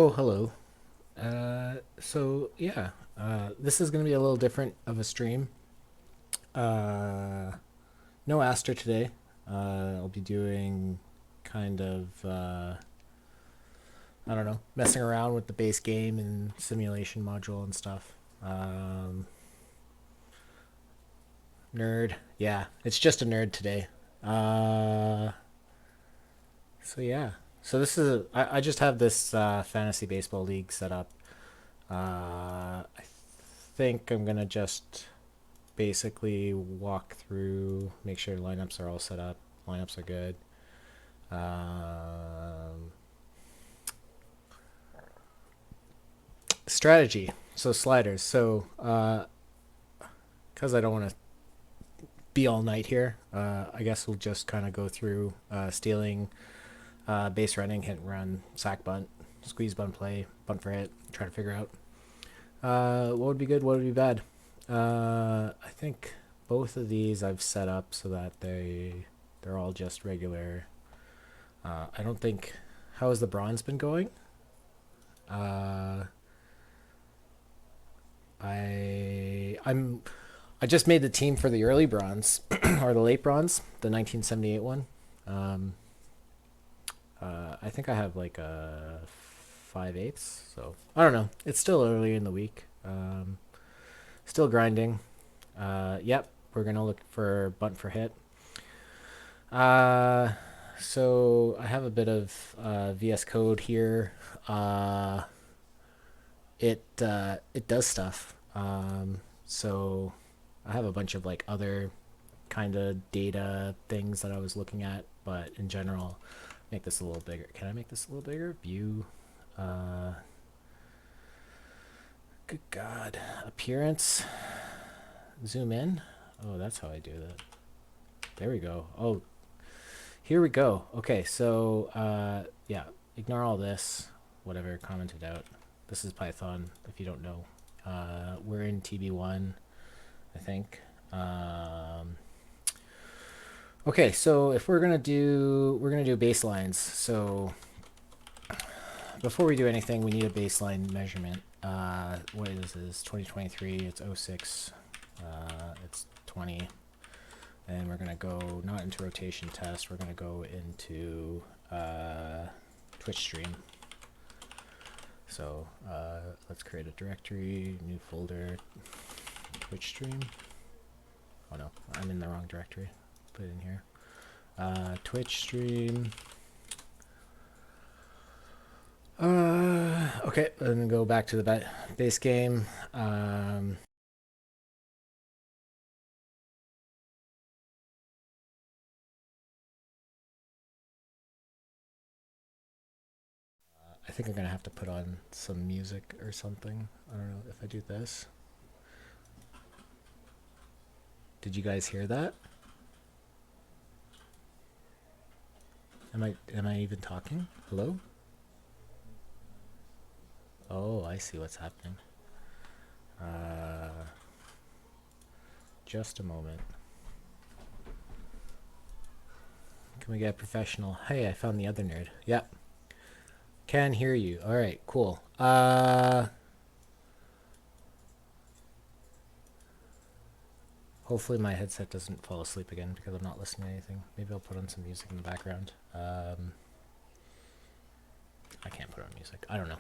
Oh, hello. This is going to be a little different of a stream. Uh, no Aster today. I'll be doing kind of, I don't know, messing around with the base game and simulation module and stuff. Um, Nerd. Yeah, it's just a nerd today. Uh, yeah. So I just have this fantasy baseball league set up. I think I'm going to just basically walk through, make sure lineups are all set up. Lineups are good. Um, Strategy. So sliders. Because I don't want to be all night here, I guess we'll just kind of go through stealing, base running, hit and run, sack bunt, squeeze bunt play, bunt for hit. Try to figure out what would be good, what would be bad. I think both of these I've set up so that they're all just regular. I don't think. How has the bronze been going? Uh, I just made the team for the early bronze or the late bronze, the 1978 one. Um, I think I have like a 5/8, so I don't know. It's still early in the week. Still grinding. Yep, we're gonna look for bunt for hit. Uh, so I have a bit of VS Code here. Uh, it does stuff. So I have a bunch of like other kind of data things that I was looking at, but in general, make this a little bigger. Can I make this a little bigger? View. Uh, Good God. Appearance. Zoom in. Oh, that's how I do that. There we go. Oh, here we go. Okay, so yeah, ignore all this. Whatever, commented out. This is Python, if you don't know. We're in TB1, I think. Okay, so if we're gonna do baselines. So before we do anything, we need a baseline measurement. What is this? 2023. It's '06. It's 20. And we're gonna go not into rotation test. We're gonna go into Twitch stream. So let's create a directory, new folder, Twitch stream. Oh no, I'm in the wrong directory. Put it in here. Twitch stream. Okay, then go back to the base game. I think I'm gonna have to put on some music or something. I don't know if I do this. Did you guys hear that? Am I even talking? Hello? Oh, I see what's happening. Uh, just a moment. Can we get professional? Hey, I found the other nerd. Yep. Can hear you. All right, cool. Hopefully my headset doesn't fall asleep again because I'm not listening to anything. Maybe I'll put on some music in the background. I can't put on music. I don't know.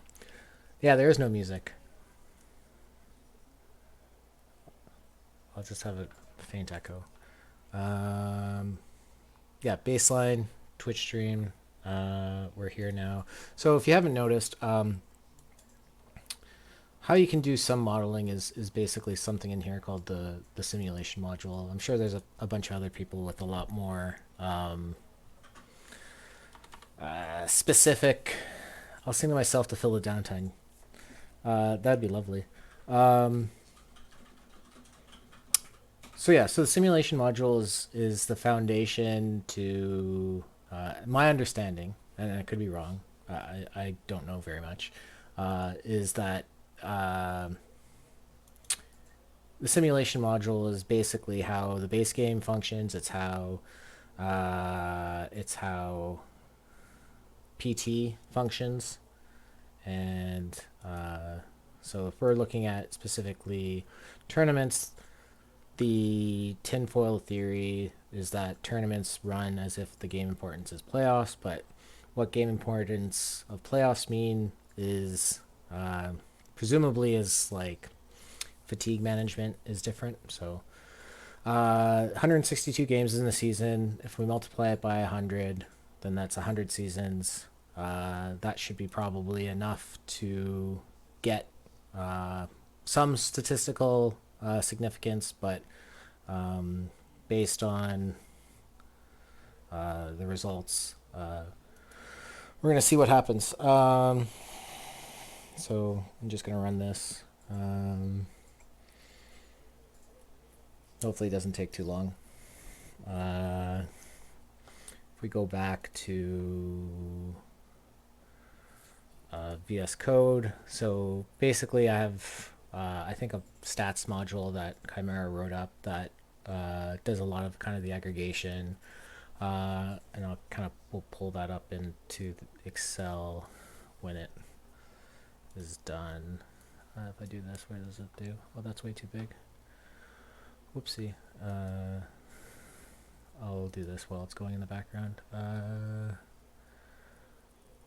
Yeah, there is no music. I'll just have a faint echo. Yeah, baseline, Twitch stream. We're here now. So if you haven't noticed, how you can do some modeling is basically something in here called the simulation module. I'm sure there's a bunch of other people with a lot more specific. I'll sing to myself to fill the downtime. That'd be lovely. So yeah, so the simulation module is the foundation to my understanding, and I could be wrong. I don't know very much. Is that the simulation module is basically how the base game functions. It's how PT functions, And so if we're looking at specifically tournaments, the tinfoil theory is that tournaments run as if the game importance is playoffs, but what game importance of playoffs mean is presumably is like fatigue management is different. So 162 games in the season. If we multiply it by 100, then that's 100 seasons. That should be probably enough to get some statistical significance, but based on the results, we're going to see what happens. So I'm just going to run this. Hopefully it doesn't take too long. If we go back to VS Code, so basically I have I think a stats module that Chimera wrote up that does a lot of kind of the aggregation, and I'll kind of we'll pull that up into Excel when it is done. If I do this, what does it do? Oh, that's way too big. Whoopsie. I'll do this while it's going in the background.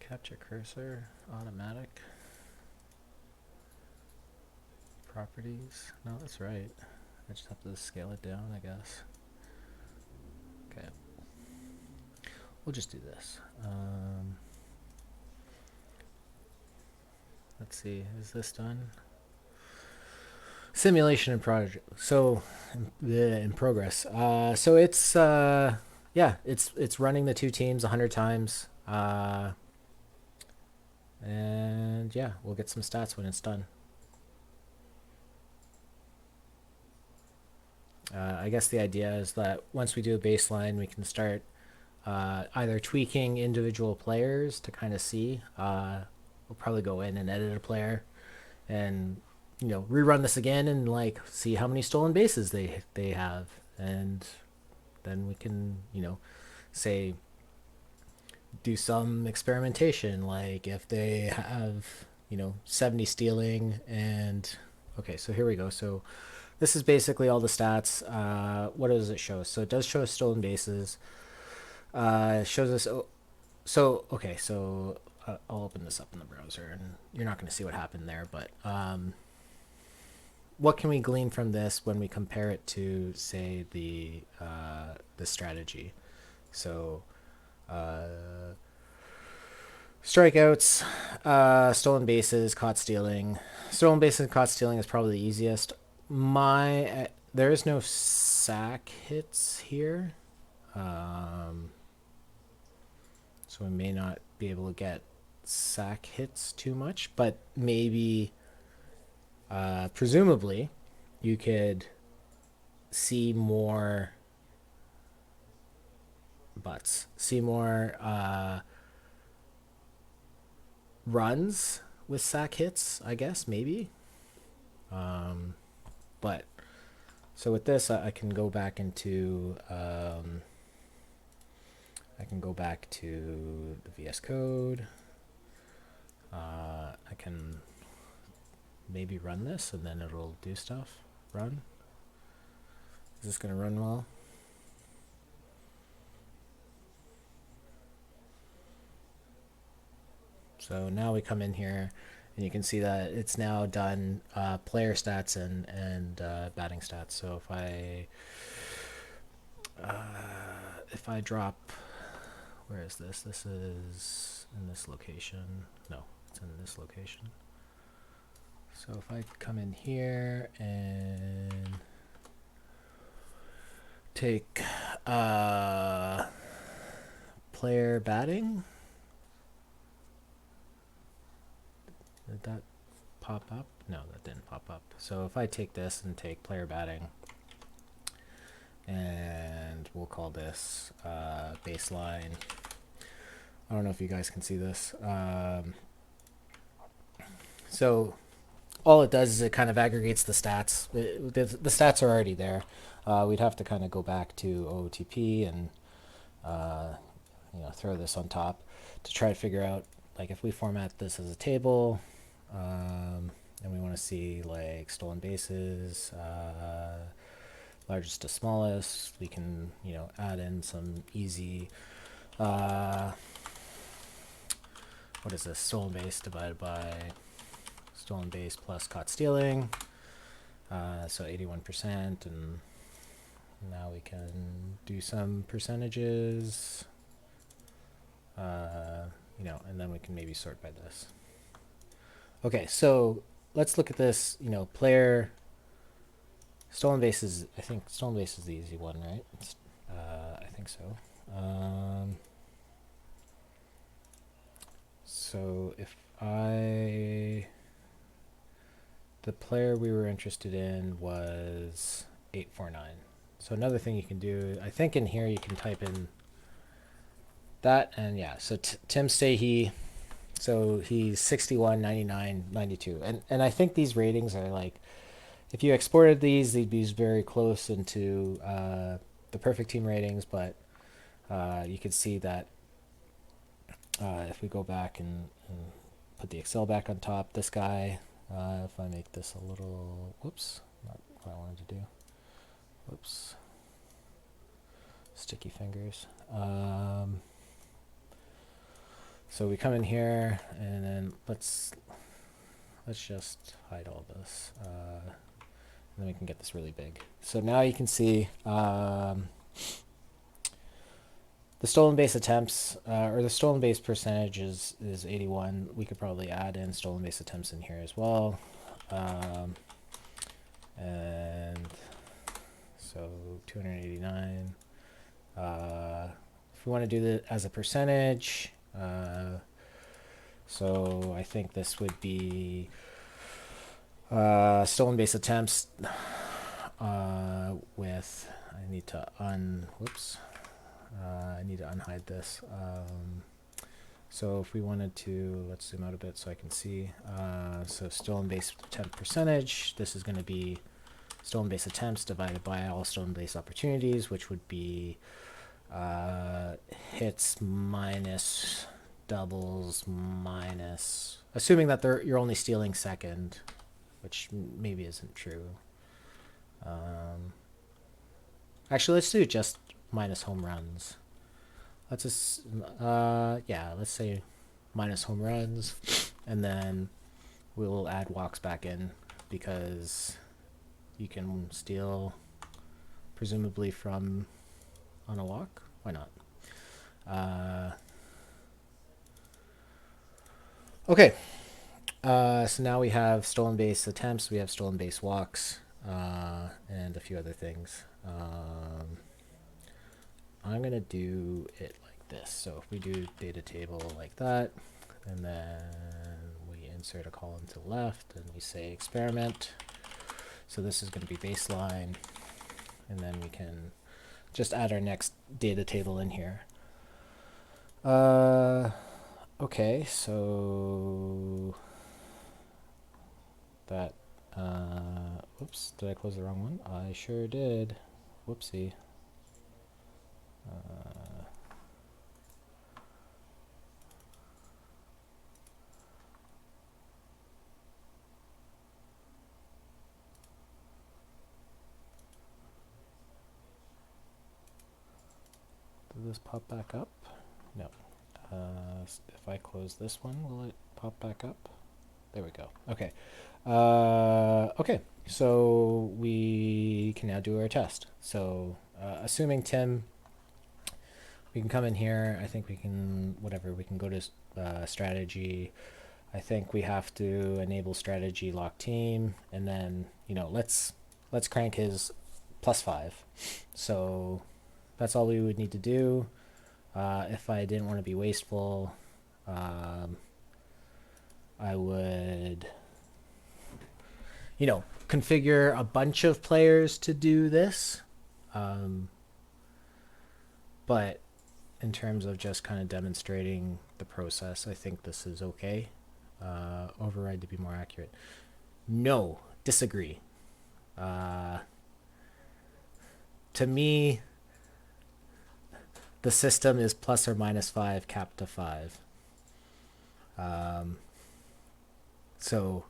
Capture cursor, automatic. Properties. No, that's right. I just have to scale it down, I guess. Okay. We'll just do this. Let's see. Is this done? Simulation in project. So in progress. So it's yeah, it's running the two teams 100 times. And yeah, we'll get some stats when it's done. I guess the idea is that once we do a baseline, we can start either tweaking individual players to kind of see. We'll probably go in and edit a player and rerun this again and like see how many stolen bases they have, and then we can say do some experimentation, like if they have 70 stealing. And okay, so here we go. So this is basically all the stats. What does it show? So it does show us stolen bases. It shows us so okay, so I'll open this up in the browser, and you're not going to see what happened there, but what can we glean from this when we compare it to, say, the strategy? So strikeouts, stolen bases, caught stealing. Stolen bases, caught stealing is probably the easiest. There is no sack hits here, so we may not be able to get sack hits too much, but maybe presumably you could see more butts, see more runs with sack hits, I guess, maybe. But so with this, I can go back into I can go back to the VS Code. I can maybe run this and then it'll do stuff. Run. Is this going to run well? So now we come in here and you can see that it's now done player stats and batting stats. So if I drop, where is this? This is in this location. No, it's in this location. So if I come in here and take player batting, did that pop up? No, that didn't pop up. So if I take this and take player batting, and we'll call this baseline. I don't know if you guys can see this. So all it does is it kind of aggregates the stats. The stats are already there. We'd have to kind of go back to OOTP and throw this on top to try to figure out like if we format this as a table, and we want to see like stolen bases, largest to smallest, we can, you know, add in some easy, what is this, stolen base divided by stolen base plus caught stealing, so 81%, and now we can do some percentages, you know, and then we can maybe sort by this. Okay, so let's look at this, you know, player stolen base is, I think stolen base is the easy one, right? I think so. So if the player we were interested in was 849. So another thing you can do, I think in here you can type in that, and yeah, so Tim Stahey, so he's 61, 99, 92. And I think these ratings are like, if you exported these, they'd be very close into the perfect team ratings, but you can see that if we go back and put the Excel back on top, this guy, if I make this a little, whoops, not what I wanted to do, whoops, sticky fingers. So we come in here, and then let's just hide all this, and then we can get this really big. So now you can see the stolen base attempts, or the stolen base percentage is 81. We could probably add in stolen base attempts in here as well. And so 289. If we want to do it as a percentage, so I think this would be stolen base attempts with, I need to I need to unhide this. So if we wanted to, let's zoom out a bit so I can see. So stolen base attempt percentage, this is going to be stolen base attempts divided by all stolen base opportunities, which would be hits minus doubles minus, assuming that you're only stealing second, which maybe isn't true. Actually, let's do just minus home runs. Let's just, yeah, let's say minus home runs, and then we will add walks back in, because you can steal presumably from on a walk. Why not? Okay. So now we have stolen base attempts, we have stolen base walks, and a few other things. I'm going to do it like this. So if we do data table like that, and then we insert a column to the left, and we say experiment. So this is going to be baseline, and then we can just add our next data table in here. Okay, so that, whoops, did I close the wrong one? I sure did. Whoopsie. Did this pop back up? No. If I close this one, will it pop back up? There we go. Okay. Okay, so we can now do our test. So assuming Tim, we can come in here. I think we can, whatever, we can go to strategy. I think we have to enable strategy lock team, and then, you know, let's crank his +5. So that's all we would need to do. If I didn't want to be wasteful, I would, you know, configure a bunch of players to do this. But in terms of just kind of demonstrating the process, I think this is okay. Override to be more accurate. No, disagree. To me, the system is ±5 capped to 5. So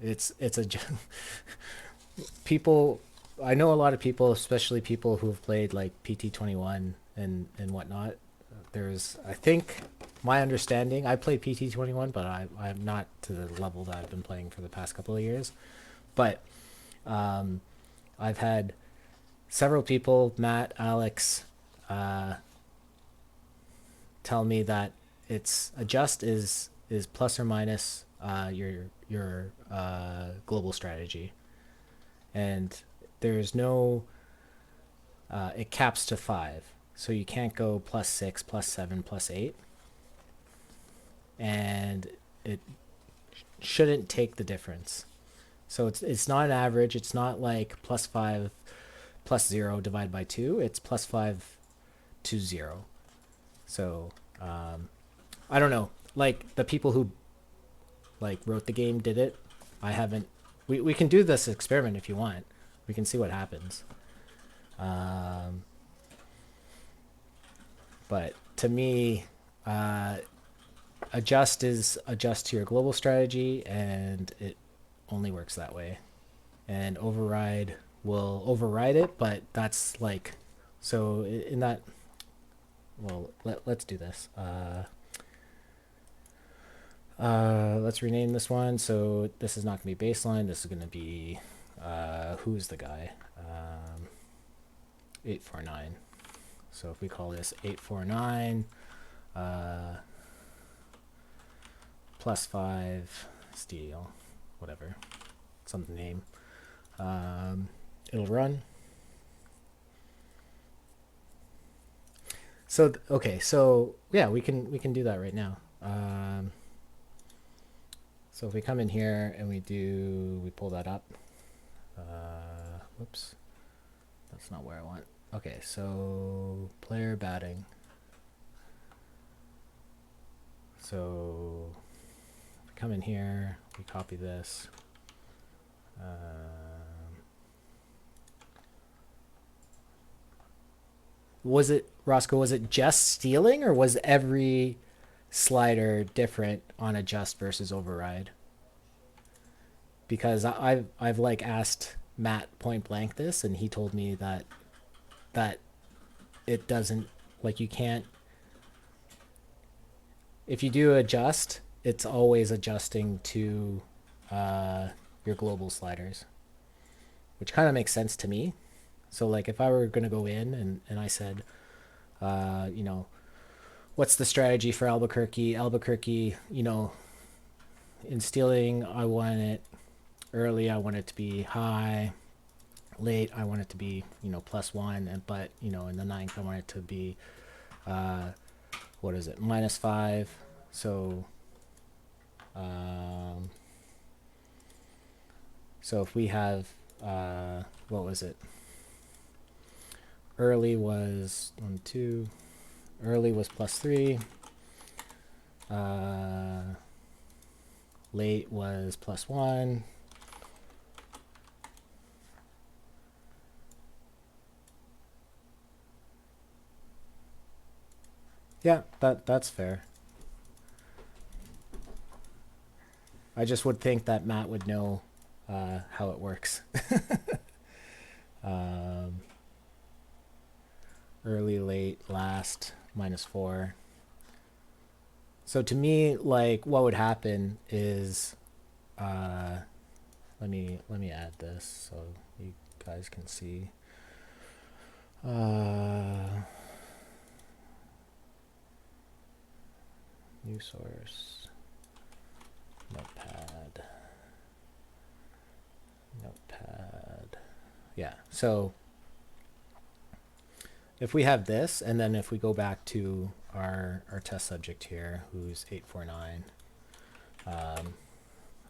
it's a people. I know a lot of people, especially people who have played like PT21 and whatnot. There's, I think, my understanding. I play PT21, but I'm not to the level that I've been playing for the past couple of years. But I've had several people, Matt, Alex, tell me that it's adjust is plus or minus your global strategy, and there's no it caps to 5, so you can't go plus 6, plus 7, plus 8, and it shouldn't take the difference. So it's not an average. It's not like plus 5 plus 0 divided by 2. It's plus 5 to 0. So I don't know. Like the people who like wrote the game did it. I haven't. We can do this experiment if you want. We can see what happens. But to me, adjust is adjust to your global strategy, and it only works that way. And override will override it, but that's like, so in that, well, let's do this. Let's rename this one. So this is not going to be baseline. This is going to be, who's the guy? 849. So if we call this 849, plus 5 steel, whatever, some name. It'll run. So okay, so yeah, we can do that right now. So if we come in here and we pull that up. Whoops, that's not where I want. Okay, so player batting. So if we come in here, we copy this. Was it, Roscoe, was it just stealing, or was every slider different on adjust versus override? Because I've like asked Matt point blank this, and he told me that it doesn't, like, you can't, if you do adjust, it's always adjusting to your global sliders, which kind of makes sense to me. So like if I were going to go in and I said, you know, what's the strategy for Albuquerque? Albuquerque, you know, in stealing, I want it early, I want it to be high. Late, I want it to be, you know, +1, and but you know, in the ninth, I want it to be, what is it, -5. So, so if we have, what was it? Early was 1, 2. Early was +3. Late was +1. Yeah, that's fair. I just would think that Matt would know how it works. Early, late, last, -4. So to me, like, what would happen is, let me add this so you guys can see. New source, notepad. Yeah, so if we have this, and then if we go back to our test subject here, who's 849.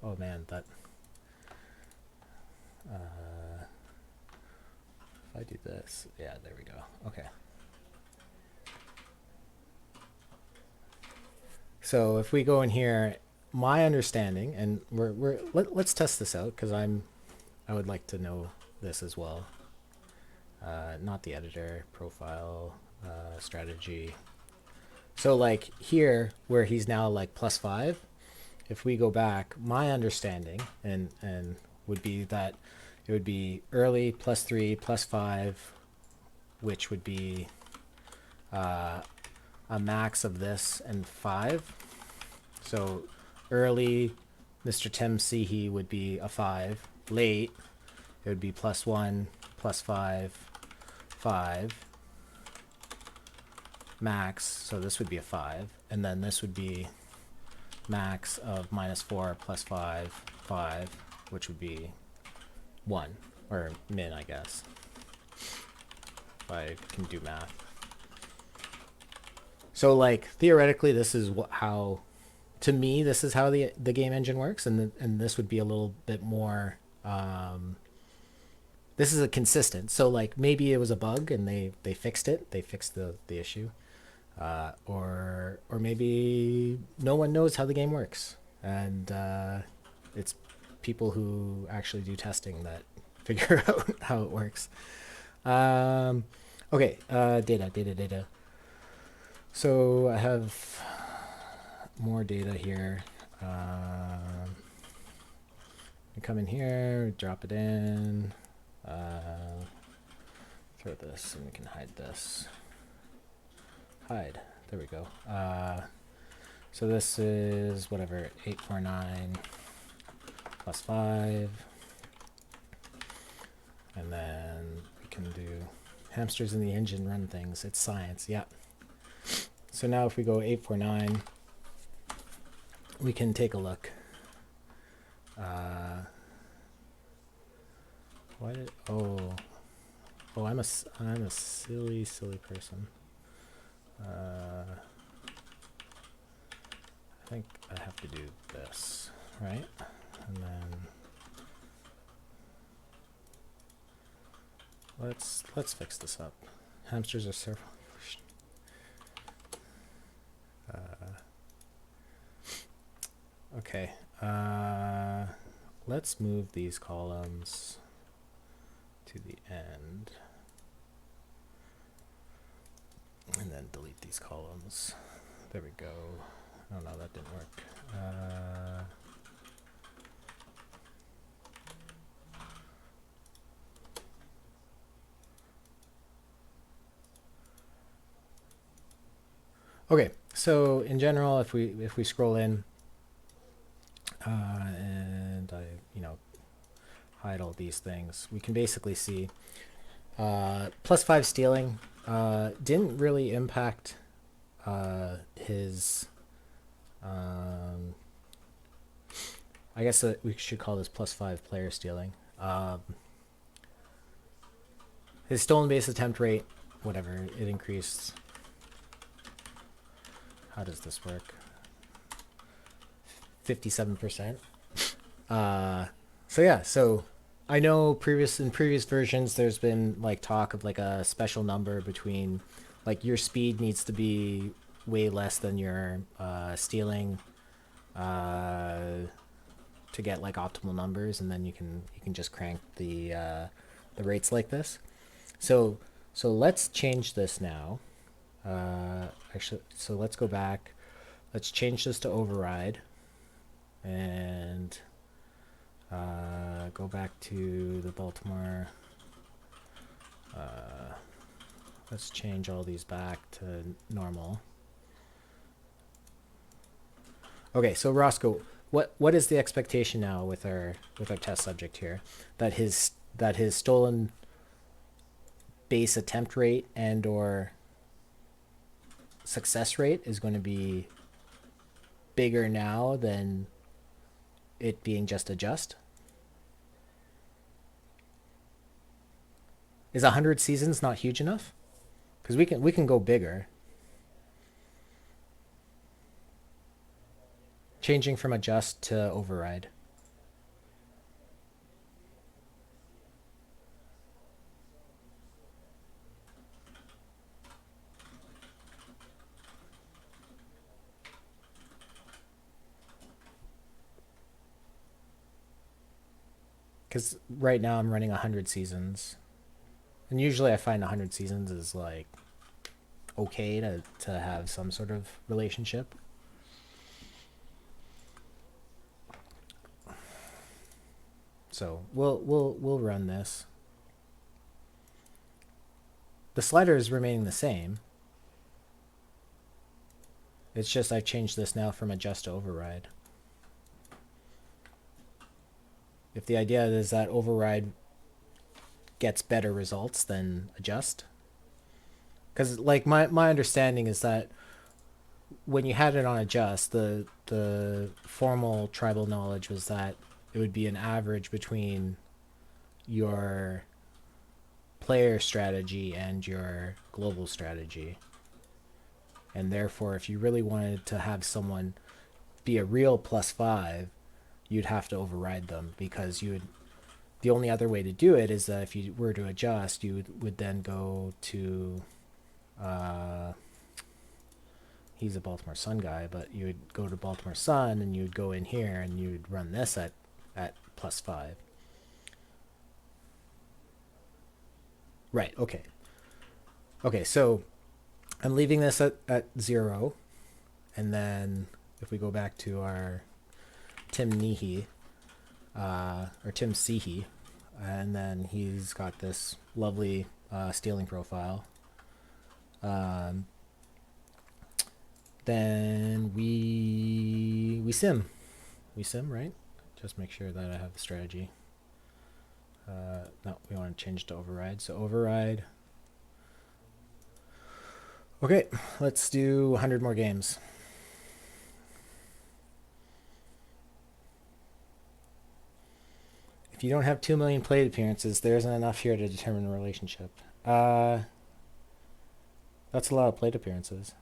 Oh man, that, if I do this, yeah, there we go. Okay. So if we go in here, my understanding, and let's test this out, because I would like to know this as well. Not the editor, profile, strategy. So like here, where he's now like +5, if we go back, my understanding and would be that it would be early +3 +5, which would be a max of this and 5. So early, Mr. Tim Seehee would be a 5. Late, it would be +1 +5 5. Max, so this would be a 5, and then this would be max of -4 +5 5, which would be 1, or min, I guess, if I can do math. So like theoretically, this is how, to me, this is how the game engine works, and this would be a little bit more. This is a consistent. So like maybe it was a bug and they fixed it. They fixed the issue, or maybe no one knows how the game works, and it's people who actually do testing that figure out how it works. Okay, data. So I have more data here. We come in here, drop it in, throw this, and we can hide this. Hide. There we go. So this is whatever, 849 +5. And then we can do hamsters in the engine run things. It's science, yeah. So now if we go 849, we can take a look. Why did, oh, I'm a silly person. I think I have to do this, right? And then let's fix this up. Hamsters are several. Okay. Let's move these columns to the end, and then delete these columns. There we go. Oh no, that didn't work. Okay, so in general, if we scroll in, and I hide all these things, we can basically see +5 stealing didn't really impact his. I guess we should call this +5 player stealing. His stolen base attempt rate, whatever, it increased. How does this work? 57%. So yeah, so I know in previous versions there's been like talk of like a special number between, like, your speed needs to be way less than your stealing to get like optimal numbers, and then you can just crank the rates like this. So let's change this now. Actually, so let's go back. Let's change this to override, and go back to the Baltimore. Let's change all these back to normal. Okay, so Roscoe, what is the expectation now with our test subject here? That his stolen base attempt rate and or success rate is going to be bigger now than it being just a just? Is 100 seasons not huge enough? Because we can go bigger. Changing from adjust to override. Because right now I'm running 100 seasons. And usually I find 100 seasons is like okay to have some sort of relationship. So we'll run this. The slider is remaining the same. It's just I've changed this now from adjust to override. If the idea is that override gets better results than adjust, because like my understanding is that when you had it on adjust, the formal tribal knowledge was that it would be an average between your player strategy and your global strategy. And therefore, if you really wanted to have someone be a real +5, you'd have to override them, because you would. The only other way to do it is that if you were to adjust, you would then go to. He's a Baltimore Sun guy, but you would go to Baltimore Sun and you would go in here and you would run this at +5. Right. Okay. Okay. So I'm leaving this at 0, and then if we go back to our Tim Nehe, or Tim Seehee, and then he's got this lovely stealing profile. Then we sim, right? Just make sure that I have the strategy. No, we want to change to override. So override. Okay, let's do 100 more games. If you don't have 2 million plate appearances, there isn't enough here to determine a relationship. That's a lot of plate appearances.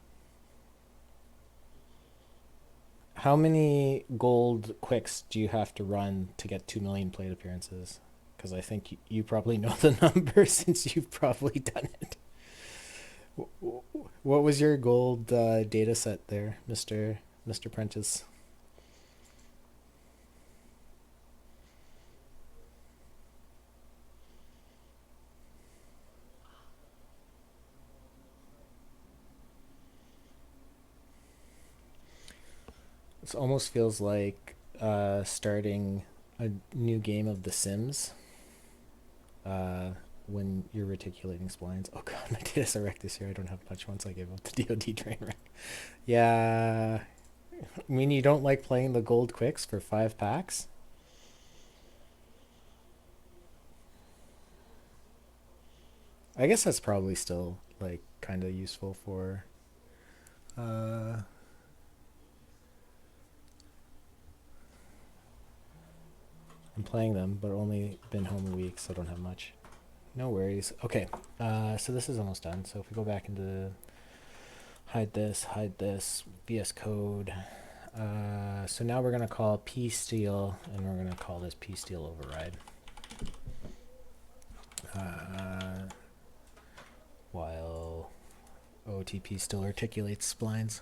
How many gold quicks do you have to run to get 2 million plate appearances? Because I think you probably know the number since you've probably done it. What was your gold data set there, Mr. Prentice? This almost feels like starting a new game of The Sims when you're reticulating splines. Oh god, my data's are wrecked this year. I don't have much once I gave up the DoD train wreck. Yeah, I mean, you don't like playing the gold quicks for 5 packs? I guess that's probably still like kind of useful for uh I'm playing them, but only been home a week, so I don't have much. No worries. Okay, so this is almost done. So if we go back into hide this, VS Code. So now we're gonna call P Steel, and we're gonna call this P Steel override. While OTP still articulates splines.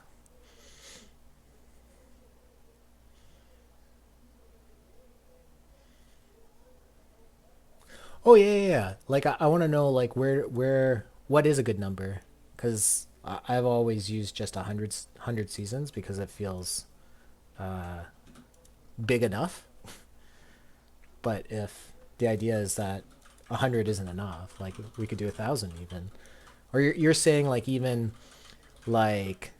Oh yeah. Like I want to know like where what is a good number? Because I've always used just 100 seasons because it feels big enough. But if the idea is that 100 isn't enough, like we could do 1,000 even, or you're saying like even like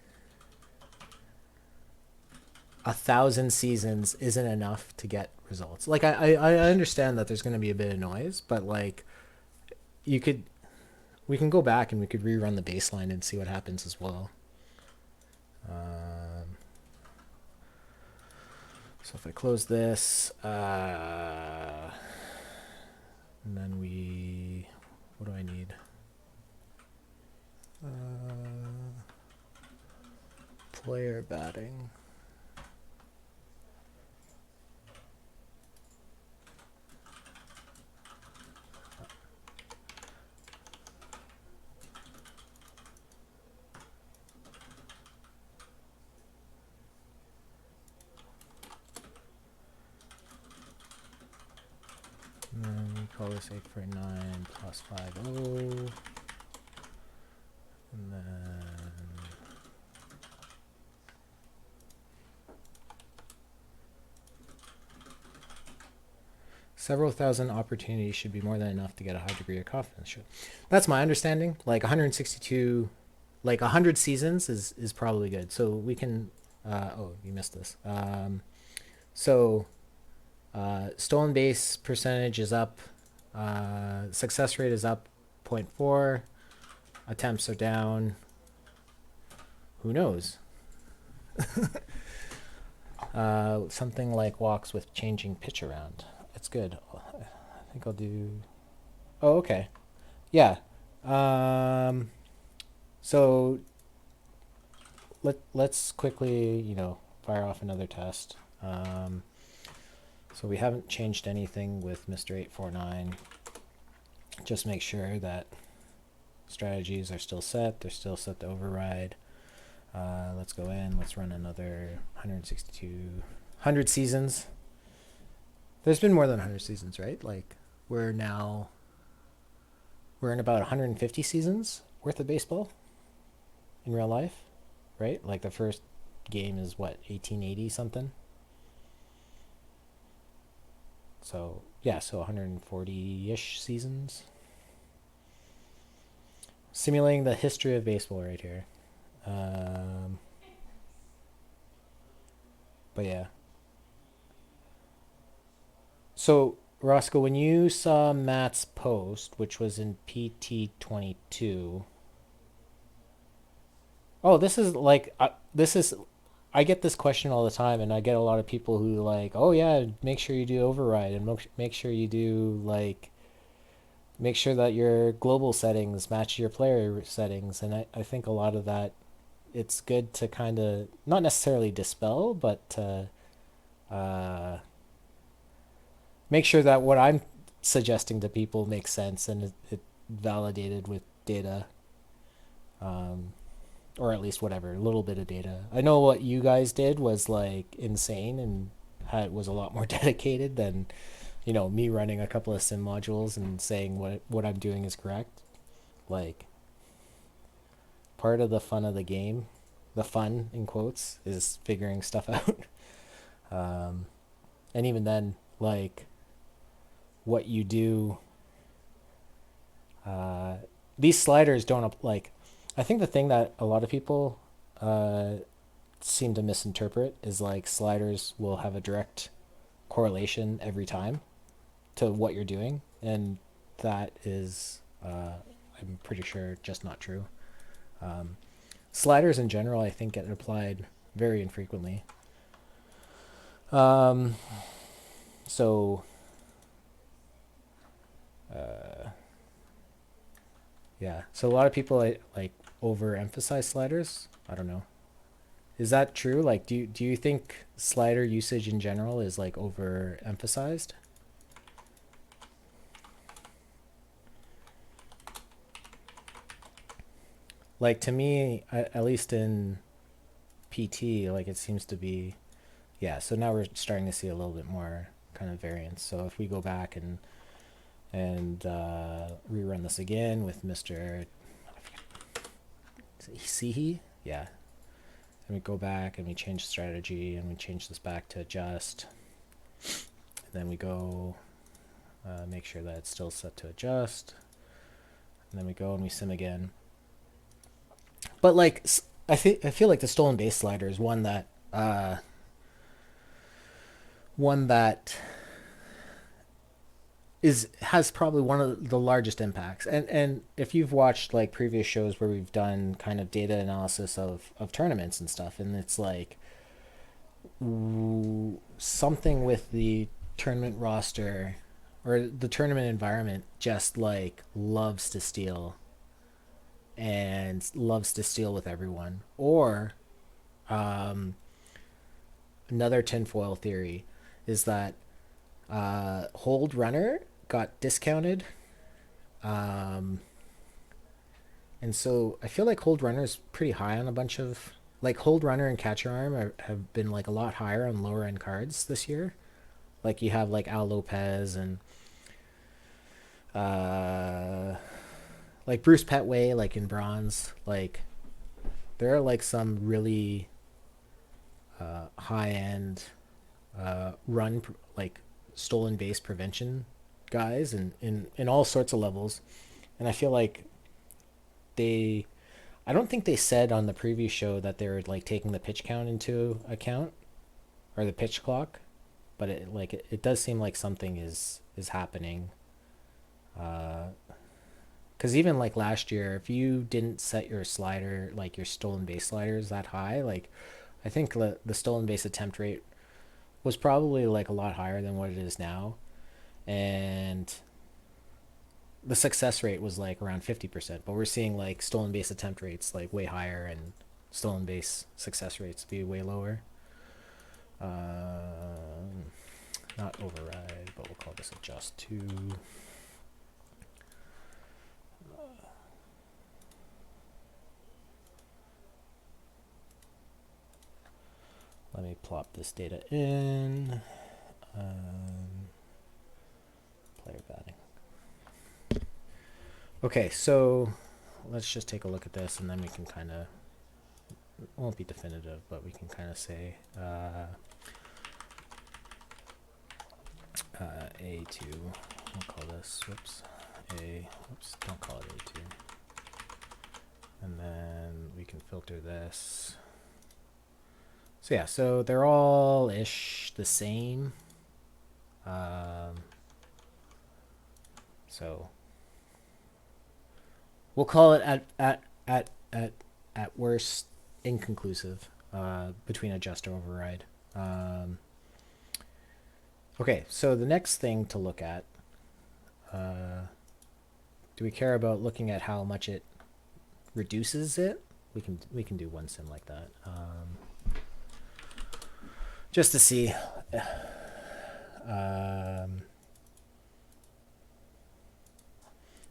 1,000 seasons isn't enough to get results. Like I understand that there's going to be a bit of noise, but like you could we can go back and we could rerun the baseline and see what happens as well. So if I close this, and then what do I need? Player batting. And then we call this 849 plus 50. And then several thousand opportunities should be more than enough to get a high degree of confidence. That's my understanding. Like 162, like 100 seasons is probably good. So we can. Oh, you missed this. So stolen base percentage is up. Success rate is up 0.4. Attempts are down. Who knows? Something like walks with changing pitch around. It's good. I think I'll do. Oh, okay. Yeah. So let's quickly, fire off another test. So we haven't changed anything with Mr. 849. Just make sure that strategies are still set. They're still set to override. Let's go in. Let's run another 100 seasons. There's been more than 100 seasons, right? Like we're in about 150 seasons worth of baseball in real life, right? Like the first game is what, 1880 something? So yeah, so 140-ish seasons. Simulating the history of baseball right here. But yeah. So Roscoe, when you saw Matt's post, which was in PT22. Oh, I get this question all the time, and I get a lot of people who like, oh yeah, make sure you do override, and make sure you do like, make sure that your global settings match your player settings, and I think a lot of that, it's good to kind of not necessarily dispel, but to make sure that what I'm suggesting to people makes sense and it validated with data. Or at least whatever, a little bit of data. I know what you guys did was like insane and was a lot more dedicated than, me running a couple of sim modules and saying what I'm doing is correct. Like, part of the fun of the game, the fun in quotes, is figuring stuff out. And even then, like, what you do, these sliders don't like. I think the thing that a lot of people seem to misinterpret is like sliders will have a direct correlation every time to what you're doing, and that is, I'm pretty sure, just not true. Sliders in general, I think, get applied very infrequently. So, yeah. So a lot of people like overemphasize sliders. I don't know. Is that true? Like, do you think slider usage in general is like overemphasized? Like to me, at least in PT, like it seems to be, yeah. So now we're starting to see a little bit more kind of variance. So if we go back and rerun this again with Mr. Sihi, yeah. And we go back and we change strategy and we change this back to adjust. And then we go make sure that it's still set to adjust. And then we go and we sim again. But like, I feel like the stolen base slider is one that has probably one of the largest impacts. And if you've watched like previous shows where we've done kind of data analysis of tournaments and stuff, and it's like something with the tournament roster or the tournament environment just like loves to steal and loves to steal with everyone. Or another tinfoil theory is that hold runner got discounted, and so I feel like hold runner is pretty high on a bunch of like hold runner and catcher arm have been like a lot higher on lower end cards this year. Like you have like Al Lopez and like Bruce Petway, like in bronze. Like there are like some really high end run like stolen base prevention guys in all sorts of levels. And I feel like they, I don't think they said on the preview show that they were like taking the pitch count into account or the pitch clock, but it does seem like something is happening. Because even like last year, if you didn't set your slider, like your stolen base sliders that high, like I think the stolen base attempt rate was probably like a lot higher than what it is now. And the success rate was like around 50%, but we're seeing like stolen base attempt rates like way higher and stolen base success rates be way lower. Not override, but we'll call this adjust to. Let me plop this data in. Player batting. Okay, so let's just take a look at this and then we can kind of, it won't be definitive, but we can kind of say A2, we'll call this, don't call it A2. And then we can filter this. So yeah, so they're all ish the same. So we'll call it at worst inconclusive between adjust or override. Okay, so the next thing to look at, do we care about looking at how much it reduces it? We can do one sim like that, just to see.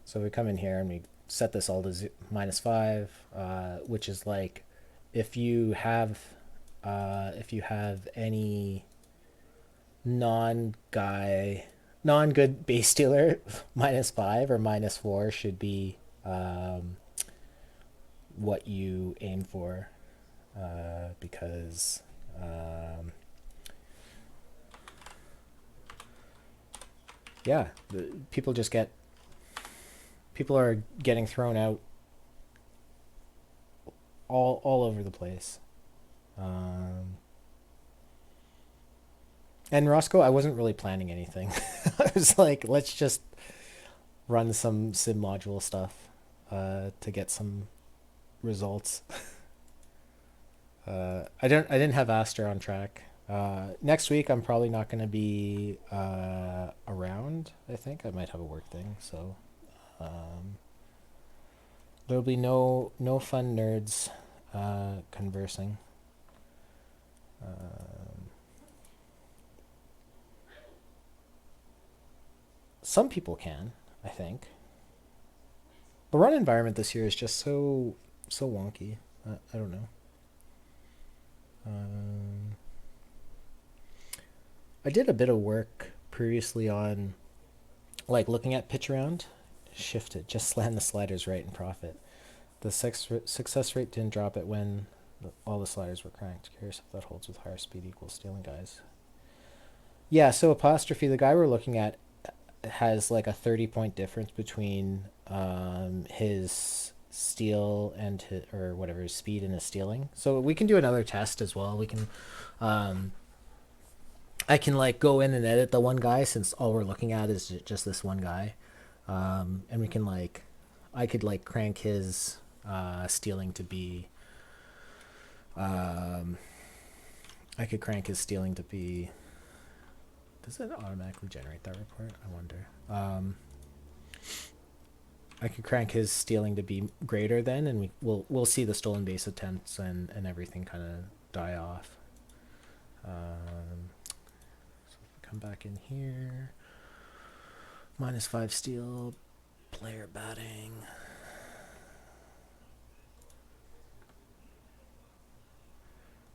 So we come in here and we set this all to -5, which is like if you have any non-good base stealer, -5 or -4 should be what you aim for, because yeah, people are getting thrown out all over the place. And Roscoe, I wasn't really planning anything. I was like, let's just run some sim module stuff to get some results. I didn't have Aster on track. Next week I'm probably not going to be around. I think I might have a work thing, so there'll be no fun nerds conversing. Some people can, I think. The run environment this year is just so wonky. I don't know. I did a bit of work previously on like looking at pitch around. Shift it, just slam the sliders right and profit. The success rate didn't drop it when all the sliders were cranked. Curious if that holds with higher speed equals stealing guys. Yeah, so Apostrophe, the guy we're looking at, has like a 30-point difference between his steal and his speed and his stealing. So we can do another test as well. We can I can like go in and edit the one guy, since all we're looking at is just this one guy, and we can like, I could like crank his stealing to be I could crank his stealing to be, does it automatically generate that report? I wonder. I could crank his stealing to be greater than, and we'll see the stolen base attempts and everything kind of die off. So if we come back in here, -5 steal, player batting.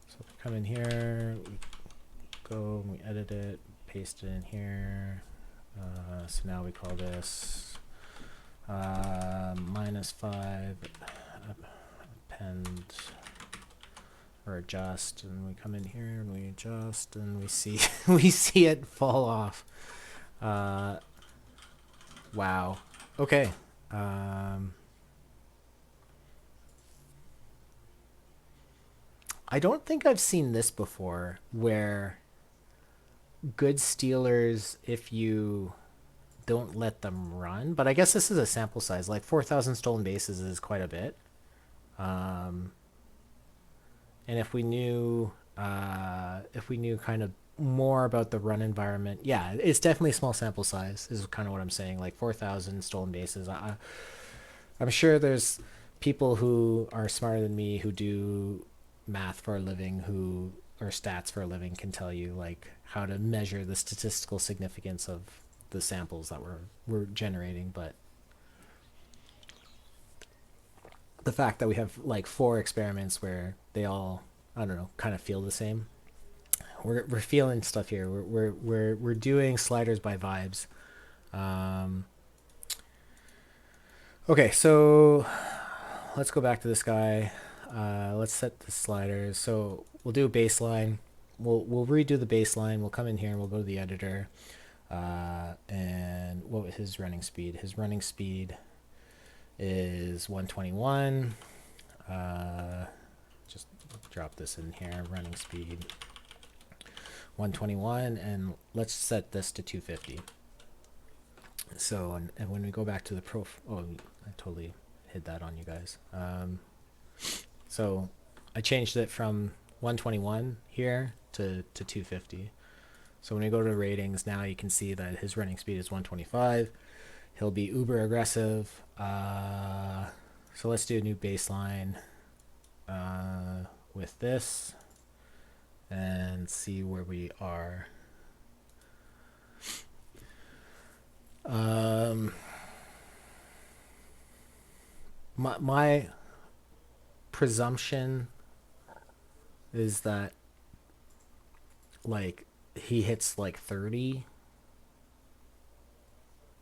So if we come in here, we go and we edit it, paste it in here. So now we call this -5 append or adjust, and we come in here and we adjust and we see we see it fall off. Wow. Okay. I don't think I've seen this before where good stealers, if you don't let them run, but I guess this is a sample size. Like 4,000 stolen bases is quite a bit. And if we knew kind of more about the run environment, yeah, it's definitely a small sample size. Is kind of what I'm saying. Like 4,000 stolen bases. I'm sure there's people who are smarter than me who do math for a living, who or stats for a living, can tell you like how to measure the statistical significance of the samples that we're generating. But the fact that we have like 4 experiments where they all, I don't know, kind of feel the same. We're feeling stuff here. We're doing sliders by vibes. Um, okay, so let's go back to this guy. Let's set the sliders. So we'll do a baseline. We'll redo the baseline. We'll come in here and we'll go to the editor. And what was his running speed? His running speed is 121. Just drop this in here. Running speed 121, and let's set this to 250. So, and when we go back to the oh, I totally hid that on you guys. So I changed it from 121 here to 250. So when we go to ratings now, you can see that his running speed is 125. He'll be uber aggressive. So let's do a new baseline with this and see where we are. My presumption is that like he hits like 30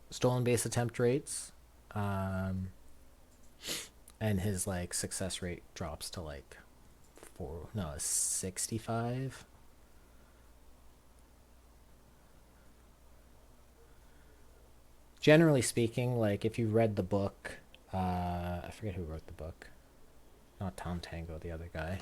stolen base attempt rates, and his like success rate drops to like 65. Generally speaking, like if you read the book, I forget who wrote the book. Not Tom Tango, the other guy.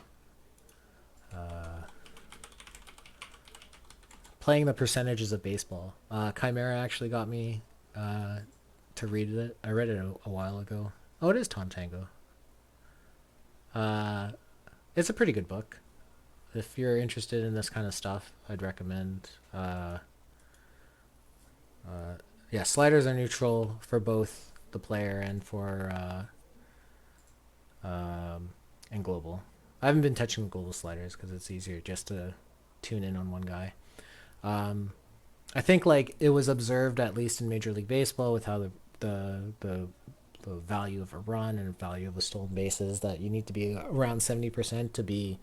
Playing the Percentages of Baseball. Chimera actually got me to read it. I read it a while ago. Oh, it is Tom Tango. It's a pretty good book. If you're interested in this kind of stuff, I'd recommend. Yeah, sliders are neutral for both the player and for and global. I haven't been touching the global sliders because it's easier just to tune in on one guy. I think like it was observed at least in Major League Baseball with how the value of a run and value of the stolen bases that you need to be around 70% to be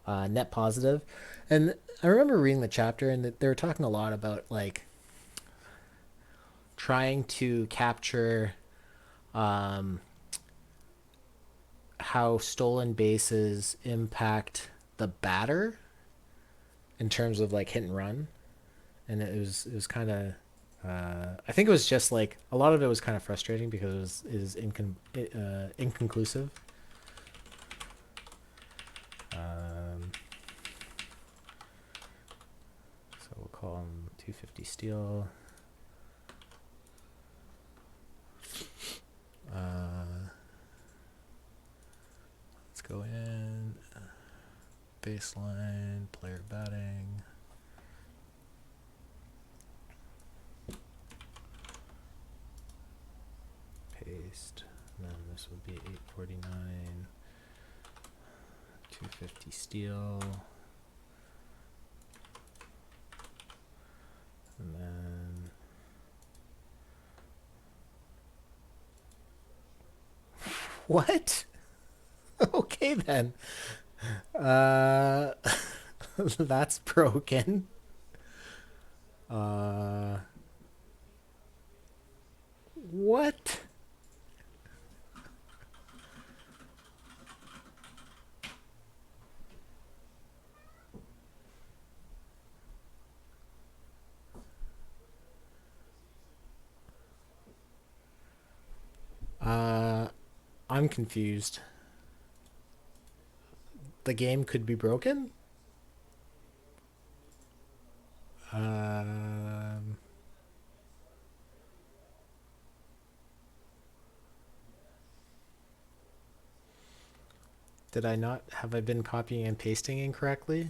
net positive. And I remember reading the chapter and they were talking a lot about like trying to capture how stolen bases impact the batter in terms of like hit and run. And it was kind of I think it was just like a lot of it was kind of frustrating because it was inconclusive. So we'll call him 250 steal. Let's go in baseline player batting. Paste, and then this would be 849, 250 steal, and then what? Okay then. That's broken. What? I'm confused. The game could be broken? Um, did I not, have I been copying and pasting incorrectly?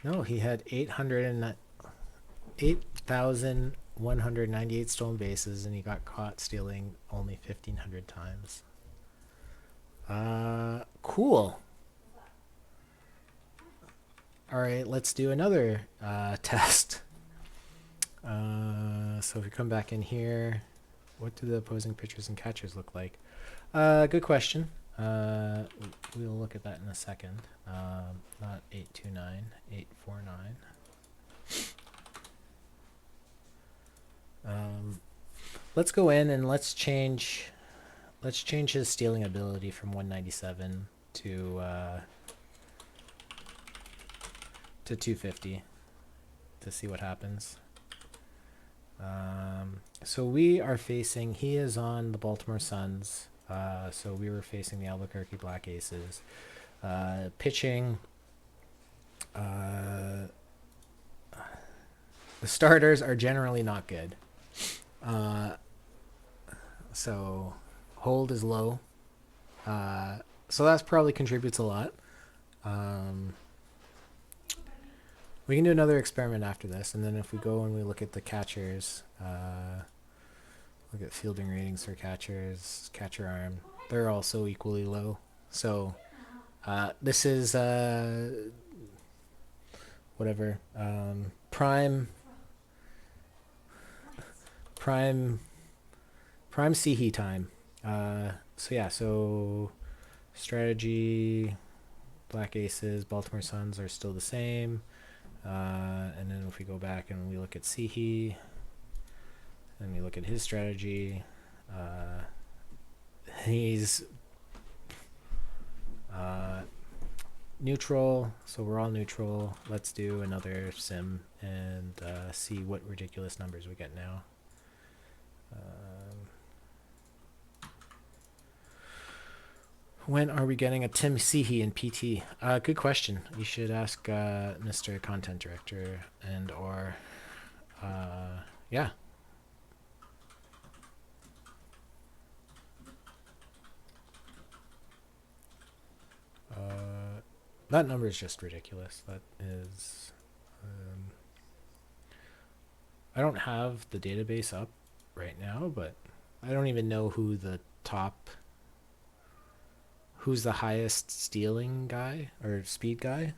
No, he had 8,198 stolen bases, and he got caught stealing only 1,500 times. Cool. All right, let's do another test. So if we come back in here, what do the opposing pitchers and catchers look like? Good question. We'll look at that in a second. Not 829, 849. Let's go in and let's change his stealing ability from 197 to 250 to see what happens. So we are facing, he is on the Baltimore Suns. So we were facing the Albuquerque Black Aces. Pitching, the starters are generally not good. So hold is low. So that probably contributes a lot. We can do another experiment after this, and then if we go and we look at the catchers, look at fielding ratings for catchers, catcher arm, they're also equally low. So this is whatever, prime CHE time. So yeah, so strategy, Black Aces, Baltimore Suns are still the same. And then if we go back and we look at CHE, and we look at his strategy, he's neutral, so we're all neutral. Let's do another sim and see what ridiculous numbers we get now. When are we getting a Tim CHE in PT? Good question. You should ask Mr. Content Director and or yeah. That number is just ridiculous. That is I don't have the database up right now, but I don't even know who's the highest stealing guy or speed guy.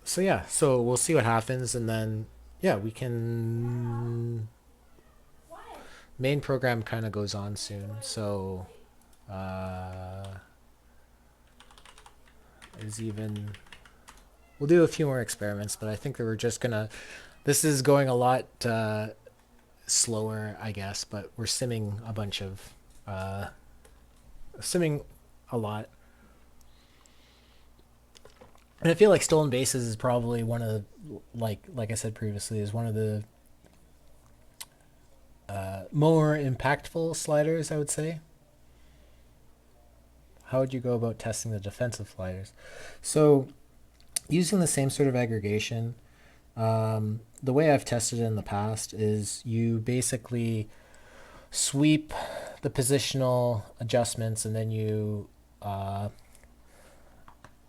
So yeah, so we'll see what happens, and then yeah, we can. Main program kind of goes on soon, so is even. We'll do a few more experiments, but I think that we're just gonna. This is going a lot slower, I guess, but we're simming a bunch of simming a lot. And I feel like stolen bases is probably one of the, like I said previously, is one of the more impactful sliders, I would say. How would you go about testing the defensive sliders? So using the same sort of aggregation, the way I've tested it in the past is you basically sweep the positional adjustments, and then you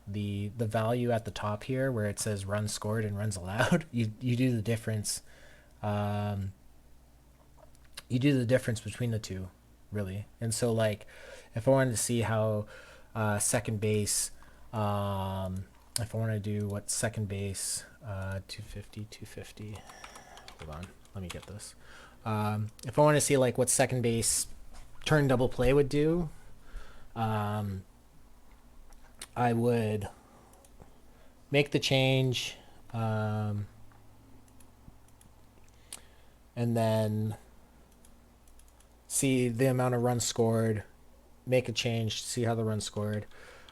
the value at the top here where it says runs scored and runs allowed, you do the difference. You do the difference between the two, really. And so like if I wanted to see how second base, if I want to do what second base 250, hold on, let me get this. If I want to see like what second base turn double play would do, I would make the change, and then see the amount of runs scored, make a change, see how the runs scored.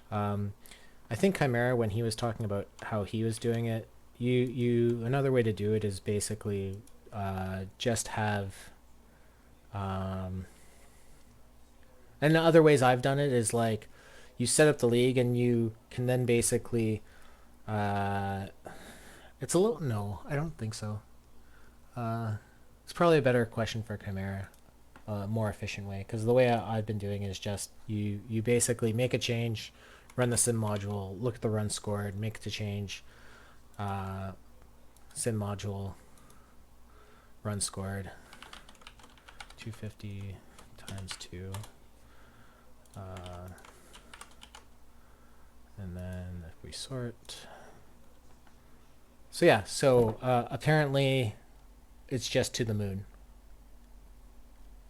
I think Chimera, when he was talking about how he was doing it, another way to do it is basically just have, and the other ways I've done it is like you set up the league and you can then basically, uh, it's a little, no, I don't think so. It's probably a better question for Chimera, more efficient way, because the way I've been doing it is just you basically make a change, run the sim module, look at the run scored, make the change, sim module, run scored, 250 times 2, and then if we sort, so yeah, so apparently it's just to the moon.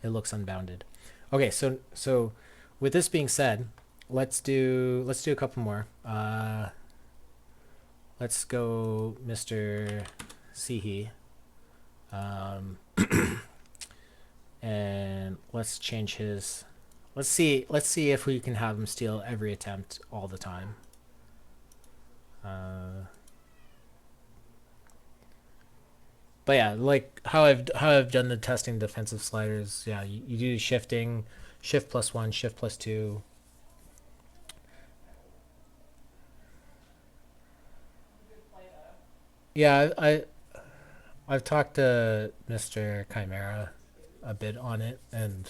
It looks unbounded. Okay, so with this being said, let's do a couple more. Let's go Mr. Sihi. And let's change his, let's see if we can have him steal every attempt all the time. But yeah, like how I've done the testing defensive sliders. Yeah, you do shifting, shift +1, shift +2. Yeah, I've talked to Mr. Chimera a bit on it, and